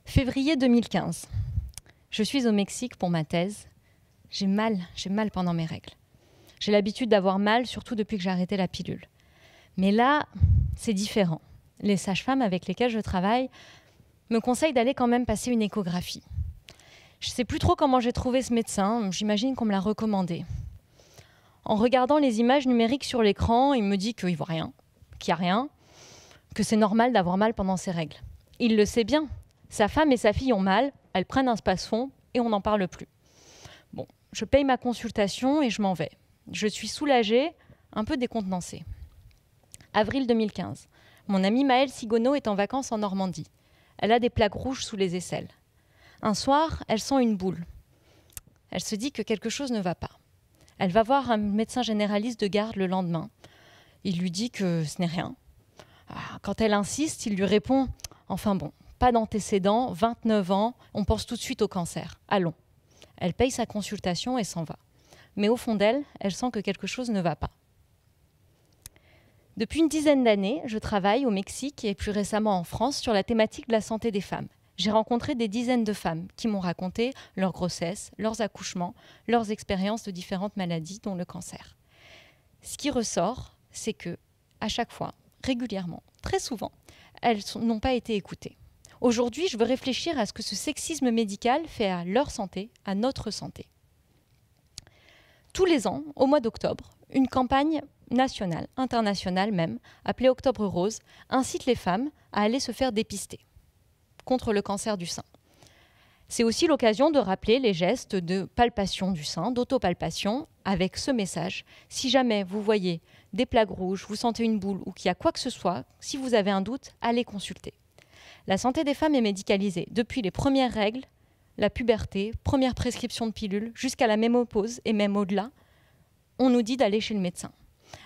Février 2015. Je suis au Mexique pour ma thèse. J'ai mal pendant mes règles. J'ai l'habitude d'avoir mal, surtout depuis que j'ai arrêté la pilule. Mais là, c'est différent. Les sages-femmes avec lesquelles je travaille me conseillent d'aller quand même passer une échographie. Je ne sais plus trop comment j'ai trouvé ce médecin, j'imagine qu'on me l'a recommandé. En regardant les images numériques sur l'écran, il me dit qu'il ne voit rien, qu'il n'y a rien, que c'est normal d'avoir mal pendant ses règles. Il le sait bien. Sa femme et sa fille ont mal, elles prennent un spasfon et on n'en parle plus. Bon, je paye ma consultation et je m'en vais. Je suis soulagée, un peu décontenancée. Avril 2015. Mon amie Maëlle Sigono est en vacances en Normandie. Elle a des plaques rouges sous les aisselles. Un soir, elle sent une boule. Elle se dit que quelque chose ne va pas. Elle va voir un médecin généraliste de garde le lendemain. Il lui dit que ce n'est rien. Quand elle insiste, il lui répond « Enfin bon, pas d'antécédents, 29 ans, on pense tout de suite au cancer. Allons ». Elle paye sa consultation et s'en va. Mais au fond d'elle, elle sent que quelque chose ne va pas. Depuis une dizaine d'années, je travaille au Mexique et plus récemment en France sur la thématique de la santé des femmes. J'ai rencontré des dizaines de femmes qui m'ont raconté leur grossesse, leurs accouchements, leurs expériences de différentes maladies, dont le cancer. Ce qui ressort, c'est que, à chaque fois, régulièrement, très souvent, elles n'ont pas été écoutées. Aujourd'hui, je veux réfléchir à ce que ce sexisme médical fait à leur santé, à notre santé. Tous les ans, au mois d'octobre, une campagne nationale, internationale même, appelée Octobre Rose, incite les femmes à aller se faire dépister contre le cancer du sein. C'est aussi l'occasion de rappeler les gestes de palpation du sein, d'autopalpation, avec ce message. Si jamais vous voyez des plaques rouges, vous sentez une boule ou qu'il y a quoi que ce soit, si vous avez un doute, allez consulter. La santé des femmes est médicalisée depuis les premières règles, la puberté, première prescription de pilules, jusqu'à la ménopause et même au-delà. On nous dit d'aller chez le médecin.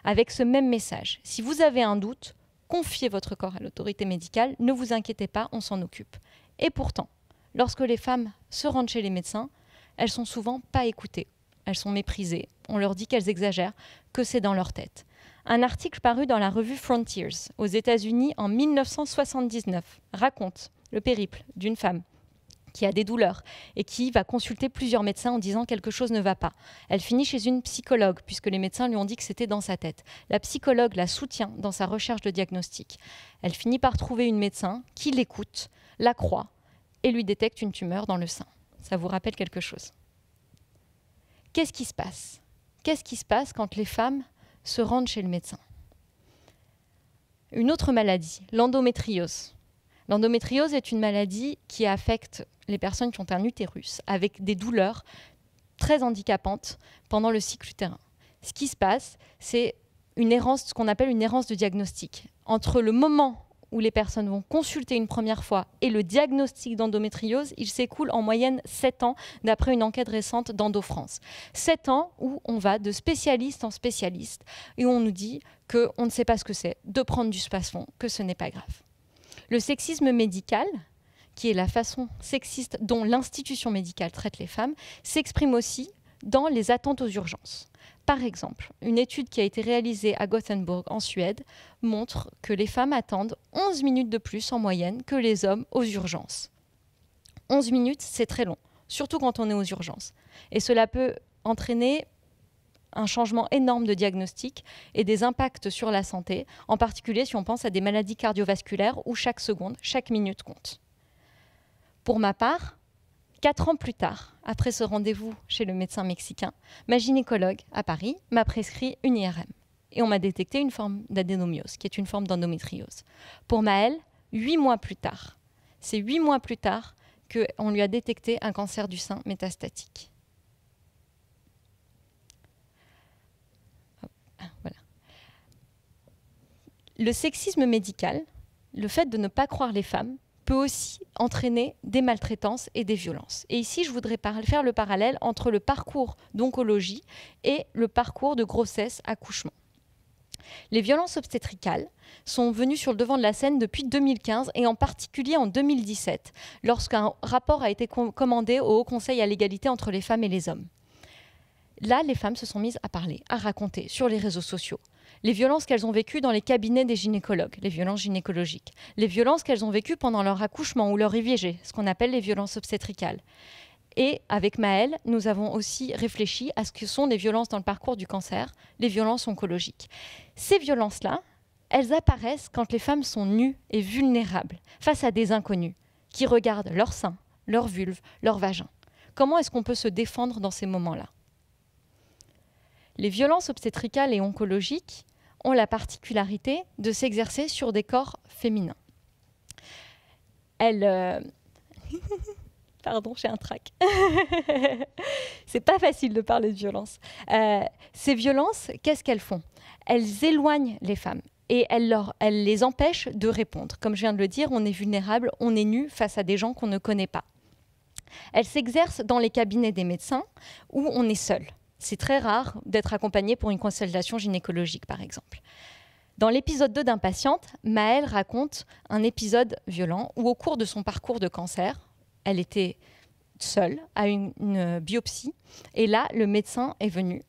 Avec ce même message, si vous avez un doute, confiez votre corps à l'autorité médicale, ne vous inquiétez pas, on s'en occupe. Et pourtant, lorsque les femmes se rendent chez les médecins, elles sont souvent pas écoutées. Elles sont méprisées, on leur dit qu'elles exagèrent, que c'est dans leur tête. Un article paru dans la revue Frontiers, aux États-Unis en 1979, raconte le périple d'une femme qui a des douleurs et qui va consulter plusieurs médecins en disant quelque chose ne va pas. Elle finit chez une psychologue, puisque les médecins lui ont dit que c'était dans sa tête. La psychologue la soutient dans sa recherche de diagnostic. Elle finit par trouver une médecin qui l'écoute, la croit et lui détecte une tumeur dans le sein. Ça vous rappelle quelque chose? Qu'est-ce qui se passe? Qu'est-ce qui se passe quand les femmes se rendent chez le médecin? Une autre maladie, l'endométriose. L'endométriose est une maladie qui affecte les personnes qui ont un utérus avec des douleurs très handicapantes pendant le cycle utérin. Ce qui se passe, c'est une errance, ce qu'on appelle une errance de diagnostic. Entre le moment où les personnes vont consulter une première fois et le diagnostic d'endométriose, il s'écoule en moyenne 7 ans, d'après une enquête récente d'Endo-France. 7 ans où on va de spécialiste en spécialiste et où on nous dit qu'on ne sait pas ce que c'est, de prendre du spasfon, que ce n'est pas grave. Le sexisme médical, qui est la façon sexiste dont l'institution médicale traite les femmes, s'exprime aussi dans les attentes aux urgences. Par exemple, une étude qui a été réalisée à Gothenburg, en Suède, montre que les femmes attendent 11 minutes de plus en moyenne que les hommes aux urgences. 11 minutes, c'est très long, surtout quand on est aux urgences. Et cela peut entraîner un changement énorme de diagnostic et des impacts sur la santé, en particulier si on pense à des maladies cardiovasculaires où chaque seconde, chaque minute compte. Pour ma part, 4 ans plus tard, après ce rendez-vous chez le médecin mexicain, ma gynécologue à Paris m'a prescrit une IRM et on m'a détecté une forme d'adénomiose, qui est une forme d'endométriose. Pour Maëlle, 8 mois plus tard, c'est 8 mois plus tard qu'on lui a détecté un cancer du sein métastatique. Voilà. Le sexisme médical, le fait de ne pas croire les femmes, peut aussi entraîner des maltraitances et des violences. Et ici, je voudrais faire le parallèle entre le parcours d'oncologie et le parcours de grossesse-accouchement. Les violences obstétricales sont venues sur le devant de la scène depuis 2015 et en particulier en 2017, lorsqu'un rapport a été commandé au Haut Conseil à l'égalité entre les femmes et les hommes. Là, les femmes se sont mises à parler, à raconter sur les réseaux sociaux les violences qu'elles ont vécues dans les cabinets des gynécologues, les violences gynécologiques, les violences qu'elles ont vécues pendant leur accouchement ou leur IVG, ce qu'on appelle les violences obstétricales. Et avec Maëlle, nous avons aussi réfléchi à ce que sont les violences dans le parcours du cancer, les violences oncologiques. Ces violences-là, elles apparaissent quand les femmes sont nues et vulnérables face à des inconnus qui regardent leur sein, leur vulve, leur vagin. Comment est-ce qu'on peut se défendre dans ces moments-là? Les violences obstétricales et oncologiques ont la particularité de s'exercer sur des corps féminins. Pardon, j'ai un trac. C'est pas facile de parler de violence. Ces violences, qu'est-ce qu'elles font? Elles éloignent les femmes et elles les empêchent de répondre. Comme je viens de le dire, on est vulnérable, on est nu face à des gens qu'on ne connaît pas. Elles s'exercent dans les cabinets des médecins où on est seul. C'est très rare d'être accompagné pour une consultation gynécologique, par exemple. Dans l'épisode 2 d'Impatiente, Maëlle raconte un épisode violent où, au cours de son parcours de cancer, elle était seule à une biopsie. Et là, le médecin est venu.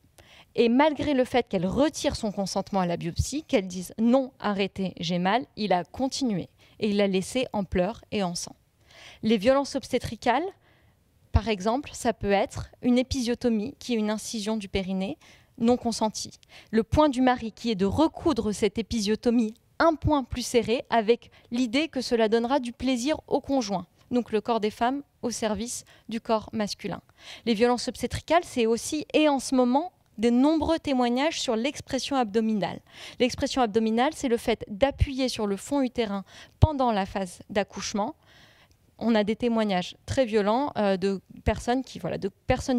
Et malgré le fait qu'elle retire son consentement à la biopsie, qu'elle dise « non, arrêtez, j'ai mal », il a continué. Et il l'a laissée en pleurs et en sang. Les violences obstétricales, par exemple, ça peut être une épisiotomie, qui est une incision du périnée non consentie. Le point du mari, qui est de recoudre cette épisiotomie un point plus serré, avec l'idée que cela donnera du plaisir au conjoint. Donc le corps des femmes au service du corps masculin. Les violences obstétricales, c'est aussi, et en ce moment, de nombreux témoignages sur l'expression abdominale. L'expression abdominale, c'est le fait d'appuyer sur le fond utérin pendant la phase d'accouchement. On a des témoignages très violents de personnes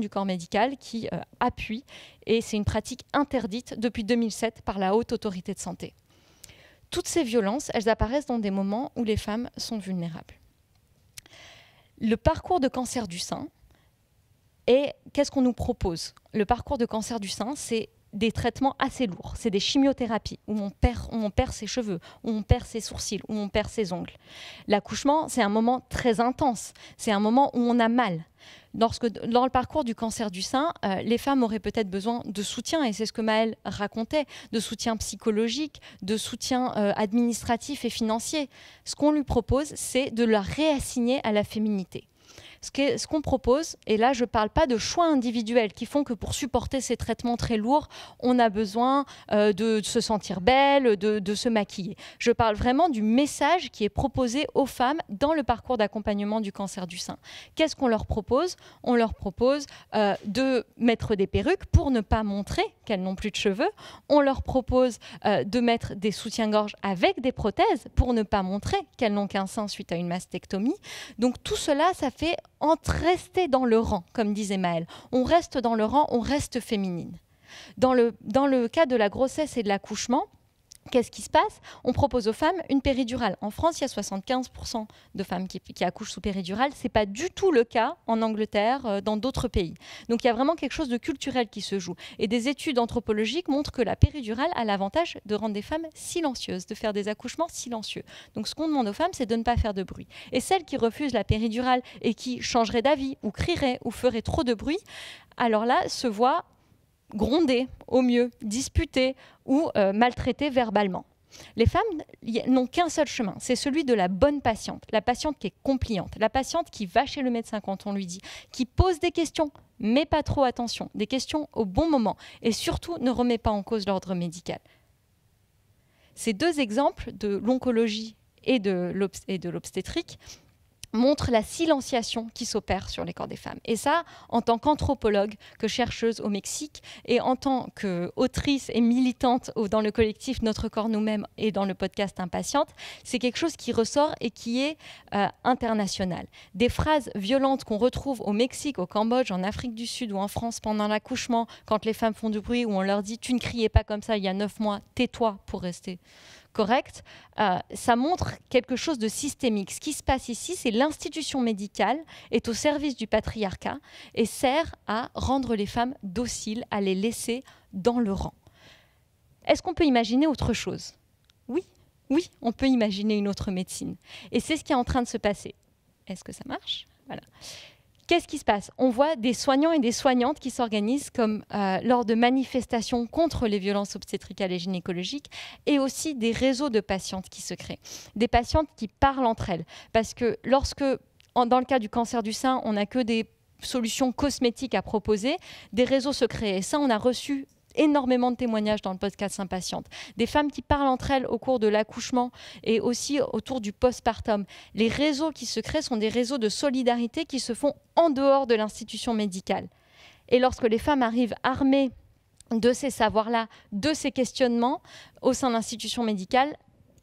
du corps médical qui appuient, et c'est une pratique interdite depuis 2007 par la Haute Autorité de Santé. Toutes ces violences, elles apparaissent dans des moments où les femmes sont vulnérables. Le parcours de cancer du sein, et qu'est-ce qu'on nous propose? Le parcours de cancer du sein, c'est des traitements assez lourds. C'est des chimiothérapies où on perd ses cheveux, où on perd ses sourcils, où on perd ses ongles. L'accouchement, c'est un moment très intense. C'est un moment où on a mal. Dans le parcours du cancer du sein, les femmes auraient peut-être besoin de soutien, et c'est ce que Maëlle racontait, de soutien psychologique, de soutien administratif et financier. Ce qu'on lui propose, c'est de la réassigner à la féminité. Ce qu'on propose, et là je ne parle pas de choix individuels qui font que pour supporter ces traitements très lourds, on a besoin de se sentir belle, de se maquiller. Je parle vraiment du message qui est proposé aux femmes dans le parcours d'accompagnement du cancer du sein. Qu'est-ce qu'on leur propose? On leur propose de mettre des perruques pour ne pas montrer qu'elles n'ont plus de cheveux. On leur propose de mettre des soutiens-gorge avec des prothèses pour ne pas montrer qu'elles n'ont qu'un sein suite à une mastectomie. Donc tout cela, ça fait rester dans le rang, comme disait Maëlle. On reste dans le rang, on reste féminine. Dans le cas de la grossesse et de l'accouchement, qu'est-ce qui se passe? On propose aux femmes une péridurale. En France, il y a 75% de femmes qui accouchent sous péridurale. Ce n'est pas du tout le cas en Angleterre, dans d'autres pays. Donc il y a vraiment quelque chose de culturel qui se joue. Et des études anthropologiques montrent que la péridurale a l'avantage de rendre des femmes silencieuses, de faire des accouchements silencieux. Donc ce qu'on demande aux femmes, c'est de ne pas faire de bruit. Et celles qui refusent la péridurale et qui changeraient d'avis ou crieraient ou feraient trop de bruit, alors là, se voient gronder au mieux, disputer ou maltraiter verbalement. Les femmes n'ont qu'un seul chemin, c'est celui de la bonne patiente, la patiente qui est compliante, la patiente qui va chez le médecin quand on lui dit, qui pose des questions, mais pas trop attention, des questions au bon moment, et surtout ne remet pas en cause l'ordre médical. Ces deux exemples de l'oncologie et de l'obstétrique montre la silenciation qui s'opère sur les corps des femmes. Et ça, en tant qu'anthropologue, que chercheuse au Mexique, et en tant qu'autrice et militante dans le collectif Notre Corps Nous-mêmes et dans le podcast Impatiente, c'est quelque chose qui ressort et qui est international. Des phrases violentes qu'on retrouve au Mexique, au Cambodge, en Afrique du Sud ou en France pendant l'accouchement, quand les femmes font du bruit, où on leur dit « tu ne criais pas comme ça il y a 9 mois, tais-toi pour rester ». Correct, ça montre quelque chose de systémique. Ce qui se passe ici, c'est l'institution médicale est au service du patriarcat et sert à rendre les femmes dociles, à les laisser dans le rang. Est-ce qu'on peut imaginer autre chose? Oui, on peut imaginer une autre médecine. Et c'est ce qui est en train de se passer. Est-ce que ça marche? Voilà. Qu'est-ce qui se passe? On voit des soignants et des soignantes qui s'organisent comme lors de manifestations contre les violences obstétricales et gynécologiques, et aussi des réseaux de patientes qui se créent. Des patientes qui parlent entre elles. Parce que dans le cas du cancer du sein, on n'a que des solutions cosmétiques à proposer, des réseaux se créent. Et ça, on a reçu énormément de témoignages dans le podcast Impatiente. Des femmes qui parlent entre elles au cours de l'accouchement et aussi autour du postpartum. Les réseaux qui se créent sont des réseaux de solidarité qui se font en dehors de l'institution médicale. Et lorsque les femmes arrivent armées de ces savoirs-là, de ces questionnements au sein de l'institution médicale,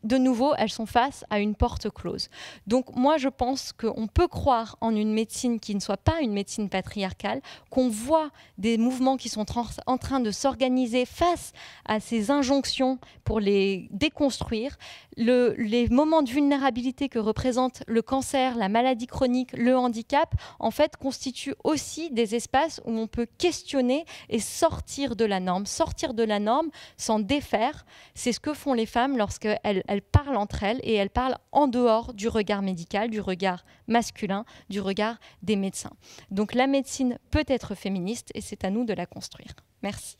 de nouveau, elles sont face à une porte close. Donc moi, je pense qu'on peut croire en une médecine qui ne soit pas une médecine patriarcale, qu'on voit des mouvements qui sont en train de s'organiser face à ces injonctions pour les déconstruire. Les moments de vulnérabilité que représentent le cancer, la maladie chronique, le handicap, en fait, constituent aussi des espaces où on peut questionner et sortir de la norme. Sortir de la norme, s'en défaire, c'est ce que font les femmes lorsqu'elles parlent entre elles, et elles parlent en dehors du regard médical, du regard masculin, du regard des médecins. Donc la médecine peut être féministe et c'est à nous de la construire. Merci.